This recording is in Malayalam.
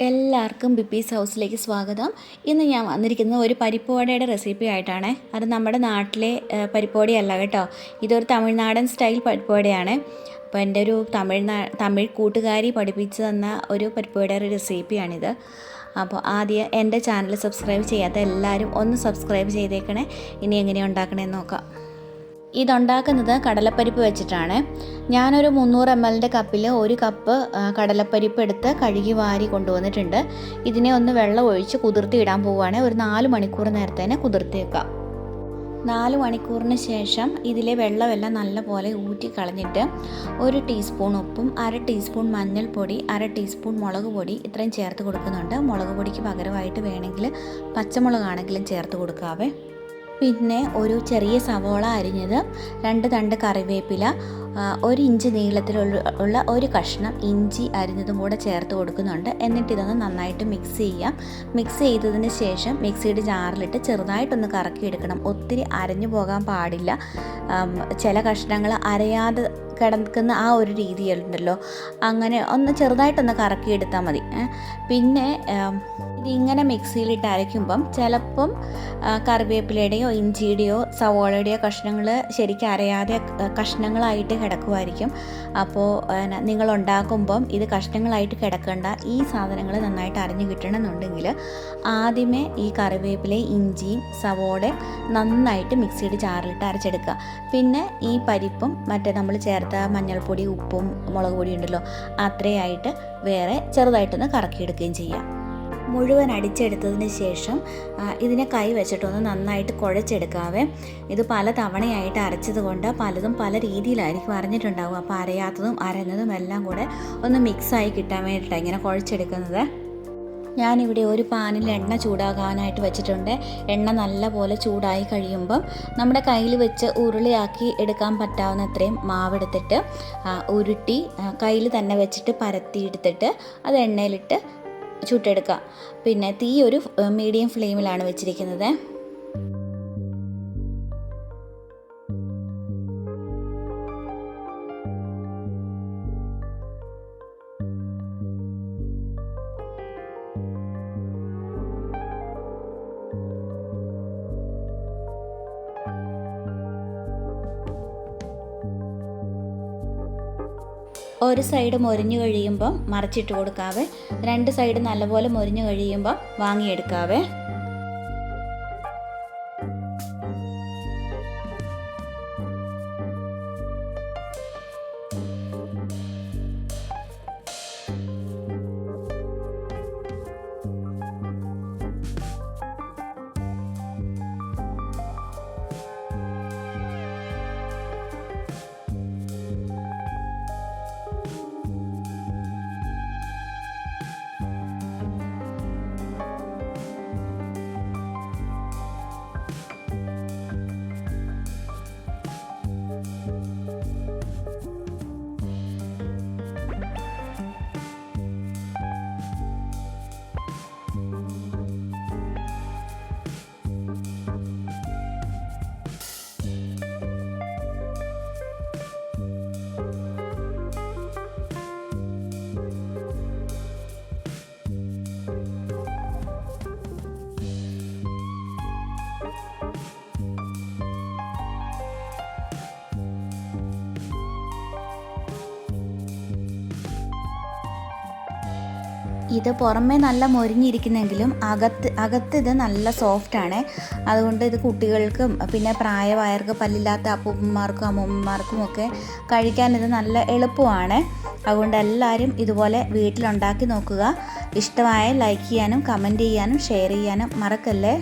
എല്ലാവർക്കും ബിപ്പീസ് ഹൗസിലേക്ക് സ്വാഗതം. ഇന്ന് ഞാൻ വന്നിരിക്കുന്നത് ഒരു പരിപ്പ് വടയുടെ റെസിപ്പി ആയിട്ടാണ്. അത് നമ്മുടെ നാട്ടിലെ പരിപ്പ് വടയല്ല കേട്ടോ, ഇതൊരു തമിഴ്നാടൻ സ്റ്റൈൽ പരിപ്പ് വടയാണ്. അപ്പോൾ എൻ്റെ ഒരു തമിഴ് കൂട്ടുകാരി പഠിപ്പിച്ചു തന്ന ഒരു പരിപ്പ് വടയുടെ റെസിപ്പിയാണിത്. അപ്പോൾ ആദ്യം എൻ്റെ ചാനൽ സബ്സ്ക്രൈബ് ചെയ്യാത്ത എല്ലാവരും ഒന്ന് സബ്സ്ക്രൈബ് ചെയ്തേക്കണേ. ഇനി എങ്ങനെയാണ് ഉണ്ടാക്കണമെന്ന് നോക്കാം. ഇതുണ്ടാക്കുന്നത് കടലപ്പരിപ്പ് വെച്ചിട്ടാണ്. ഞാനൊരു 300 ml കപ്പിൽ 1 കപ്പ് കടലപ്പരിപ്പ് എടുത്ത് കഴുകി വാരി കൊണ്ടുവന്നിട്ടുണ്ട്. ഇതിനെ ഒന്ന് വെള്ളം ഒഴിച്ച് കുതിർത്തി ഇടാൻ പോവുകയാണ്. ഒരു 4 മണിക്കൂർ നേരത്തെ തന്നെ കുതിർത്തി വെക്കാം. 4 മണിക്കൂറിന് ശേഷം ഇതിലെ വെള്ളമെല്ലാം നല്ലപോലെ ഊറ്റി കളഞ്ഞിട്ട് 1 ടീസ്പൂൺ ഉപ്പും 1/2 ടീസ്പൂൺ മഞ്ഞൾപ്പൊടി 1/2 ടീസ്പൂൺ മുളക് പൊടി ഇത്രയും ചേർത്ത് കൊടുക്കുന്നുണ്ട്. മുളക് പൊടിക്ക് പകരമായിട്ട് വേണമെങ്കിൽ പച്ചമുളകാണെങ്കിലും ചേർത്ത് കൊടുക്കാവേ. പിന്നെ ഒരു ചെറിയ സവോള അരിഞ്ഞത്, 2 തണ്ട് കറിവേപ്പില, 1 ഇഞ്ച് നീളത്തിലുള്ള ഒരു കഷ്ണം ഇഞ്ചി അരിഞ്ഞതും കൂടെ ചേർത്ത് കൊടുക്കുന്നുണ്ട്. എന്നിട്ട് ഇതൊന്ന് നന്നായിട്ട് മിക്സ് ചെയ്യാം. മിക്സ് ചെയ്തതിന് ശേഷം മിക്സിയുടെ ജാറിലിട്ട് ചെറുതായിട്ടൊന്ന് കറക്കിയെടുക്കണം. ഒത്തിരി അരഞ്ഞു പോകാൻ പാടില്ല. ചില കഷ്ണങ്ങൾ അരയാതെ കിടക്കുന്ന ആ ഒരു രീതിയുണ്ടല്ലോ, അങ്ങനെ ഒന്ന് ചെറുതായിട്ടൊന്ന് കറക്കിയെടുത്താൽ മതി. പിന്നെ ഇതിങ്ങനെ മിക്സിയിലിട്ട് അരയ്ക്കുമ്പം ചിലപ്പം കറിവേപ്പിലയുടെയോ ഇഞ്ചിയുടെയോ സവോളയുടെയോ കഷ്ണങ്ങൾ ശരിക്കും അരയാതെ കഷ്ണങ്ങളായിട്ട് കിടക്കുമായിരിക്കും. അപ്പോൾ നിങ്ങൾ ഉണ്ടാക്കുമ്പം ഇത് കഷ്ണങ്ങളായിട്ട് കിടക്കേണ്ട. ഈ സാധനങ്ങൾ നന്നായിട്ട് അരഞ്ഞു കിട്ടണമെന്നുണ്ടെങ്കിൽ ആദ്യമേ ഈ കറിവേപ്പിലയും ഇഞ്ചിയും സവോളയും നന്നായിട്ട് മിക്സിയുടെ ജാറിലിട്ട് അരച്ചെടുക്കുക. പിന്നെ ഈ പരിപ്പും മറ്റേ നമ്മൾ ചേർത്ത മഞ്ഞൾപ്പൊടി ഉപ്പും മുളക് പൊടി ഉണ്ടല്ലോ, അത്രയായിട്ട് വേറെ ചെറുതായിട്ടൊന്ന് കറക്കിയെടുക്കുകയും ചെയ്യാം. മുഴുവൻ അടിച്ചെടുത്തതിന് ശേഷം ഇതിനെ കൈ വെച്ചിട്ടൊന്ന് നന്നായിട്ട് കുഴച്ചെടുക്കാവേ. ഇത് പല തവണയായിട്ട് അരച്ചത് കൊണ്ട് പലതും പല രീതിയിലായിരിക്കും അരഞ്ഞിട്ടുണ്ടാവും. അപ്പോൾ അരയാത്തതും അരഞ്ഞതും എല്ലാം കൂടെ ഒന്ന് മിക്സായി കിട്ടാൻ വേണ്ടിയിട്ടാണ് ഇങ്ങനെ കുഴച്ചെടുക്കുന്നത്. ഞാനിവിടെ ഒരു പാനിൽ എണ്ണ ചൂടാകാനായിട്ട് വെച്ചിട്ടുണ്ട്. എണ്ണ നല്ലപോലെ ചൂടായി കഴിയുമ്പം നമ്മുടെ കയ്യിൽ വെച്ച് ഉരുളിയാക്കി എടുക്കാൻ പറ്റാവുന്ന അത്രയും മാവെടുത്തിട്ട് ഉരുട്ടി കയ്യിൽ തന്നെ വെച്ചിട്ട് പരത്തിയെടുത്തിട്ട് അത് എണ്ണയിലിട്ട് ചുട്ടെടുക്കുക. പിന്നെ തീ ഒരു മീഡിയം ഫ്ലെയിമിലാണ് വെച്ചിരിക്കുന്നത്. ഒരു സൈഡ് മൊരിഞ്ഞു കഴിയുമ്പം മറിച്ചിട്ട് കൊടുക്കാവേ. 2 സൈഡ് നല്ലപോലെ മൊരിഞ്ഞു കഴിയുമ്പം വാങ്ങിയെടുക്കാവേ. ഇത് പുറമേ നല്ല മൊരിഞ്ഞിരിക്കുന്നെങ്കിലും അകത്ത് ഇത് നല്ല സോഫ്റ്റാണ്. അതുകൊണ്ട് ഇത് കുട്ടികൾക്കും പിന്നെ പ്രായമായവർക്ക്, പല്ലില്ലാത്ത അപ്പൂപ്പന്മാർക്കും അമ്മൂമ്മമാർക്കും ഒക്കെ കഴിക്കാൻ ഇത് നല്ല എളുപ്പമാണ്. അതുകൊണ്ട് എല്ലാവരും ഇതുപോലെ വീട്ടിലുണ്ടാക്കി നോക്കുക. ഇഷ്ടമായ ലൈക്ക് ചെയ്യാനും കമൻറ്റ് ചെയ്യാനും ഷെയർ ചെയ്യാനും മറക്കല്ലേ.